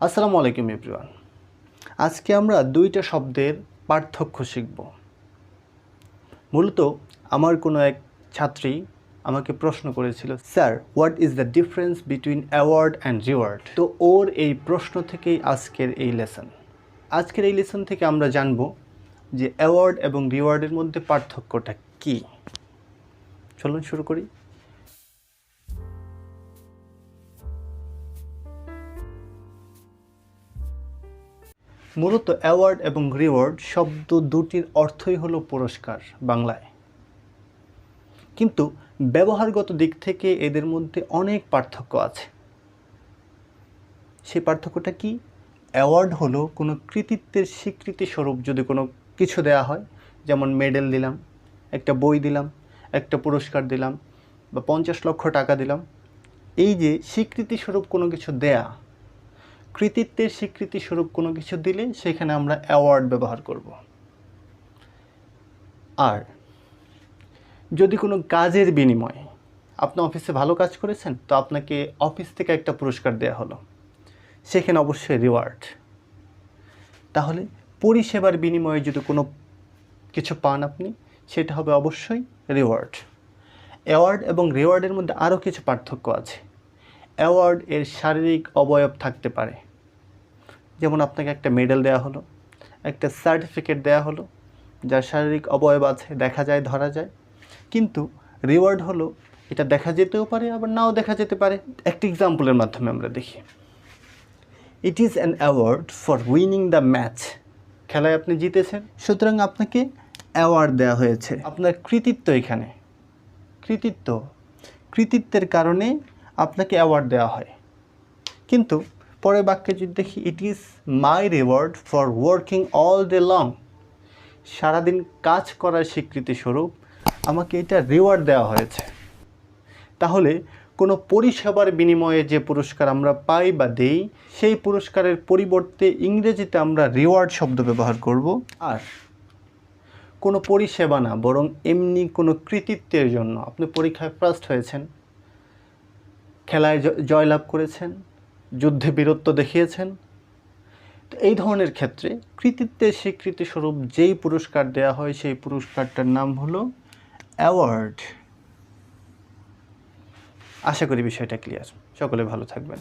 আসসালামু আলাইকুম এভরিওয়ান। আজকে আমরা দুইটা শব্দের পার্থক্য শিখব। মূলত আমার কোনো এক ছাত্রী আমাকে প্রশ্ন করেছিল, sir what is the difference between award and reward. তো ওর এই প্রশ্ন থেকেই আজকের এই লেসন। আজকের এই লেসন থেকে আমরা জানব যে অ্যাওয়ার্ড এবং রিওয়ার্ডের মধ্যে পার্থক্যটা কী। চলুন শুরু করি। মূলত অ্যাওয়ার্ড এবং রিওয়ার্ড শব্দ দুটির অর্থই হলো পুরস্কার বাংলায়, কিন্তু ব্যবহারগত দিক থেকে এদের মধ্যে অনেক পার্থক্য আছে। সেই পার্থক্যটা কি? অ্যাওয়ার্ড হলো কোনো কৃতিত্বের স্বীকৃতি স্বরূপ যদি কোনো কিছু দেয়া হয়, যেমন মেডেল দিলাম, একটা বই দিলাম, একটা পুরস্কার দিলাম বা 50 লক্ষ টাকা দিলাম। এই যে স্বীকৃতি স্বরূপ কোনো কিছু দেয়া, কৃতিত্বের স্বীকৃতি স্বরূপ কোনো কিছু দিলে সেখানে আমরা অ্যাওয়ার্ড ব্যবহার করব। আর যদি কোনো কাজের বিনিময়ে আপনি অফিসে ভালো কাজ করেছেন, তো আপনাকে অফিস থেকে একটা পুরস্কার দেওয়া হলো, সেখানে অবশ্যই রিওয়ার্ড। তাহলে পরিষেবার বিনিময়ে যদি কোনো কিছু পান আপনি, সেটা হবে অবশ্যই রিওয়ার্ড। অ্যাওয়ার্ড এবং রিওয়ার্ডের মধ্যে আরও কিছু পার্থক্য আছে। অ্যাওয়ার্ড এর শারীরিক অবয়ব থাকতে পারে, যেমন আপনাকে একটা মেডেল দেওয়া হলো, একটা সার্টিফিকেট দেওয়া হলো যার শারীরিক অবয়ব আছে, দেখা যায়, ধরা যায়। কিন্তু রিওয়ার্ড হলো এটা দেখা যেতেও পারে, আবার নাও দেখা যেতে পারে। একটা এক্সাম্পলের মাধ্যমে আমরা দেখি। It is an award for winning the match. খেলায় আপনি জিতেছেন, সুতরাং আপনাকে অ্যাওয়ার্ড দেওয়া হয়েছে। আপনার কৃতিত্ব, এখানে কৃতিত্বের কারণে আপনাকে অ্যাওয়ার্ড দেওয়া হয়। কিন্তু পরের বাক্যে যদি দেখি, it is my reward for working all day long. সারাদিন কাজ করার স্বীকৃতি স্বরূপ আমাকে এটা রিওয়ার্ড দেওয়া হয়েছে। তাহলে কোনো পরিষেবার বিনিময়ে যে পুরস্কার আমরা পাই বা দেই, সেই পুরস্কারের পরিবর্তে ইংরেজিতে আমরা রিওয়ার্ড শব্দ ব্যবহার করব। আর কোনো পরিষেবা না, বরং এমনি কোনো কৃতিত্বের জন্য, আপনি পরীক্ষায় ফার্স্ট হয়েছেন, খেলায় জয়লাভ করেছেন, যুদ্ধে বীরত্ব দেখিয়েছেন, তো এই ধরনের ক্ষেত্রে কৃতিত্বের স্বীকৃতি স্বরূপ যেই পুরস্কার দেওয়া হয়, সেই পুরস্কারটার নাম হলো অ্যাওয়ার্ড। আশা করি বিষয়টা ক্লিয়ার। সকলে ভালো থাকবেন।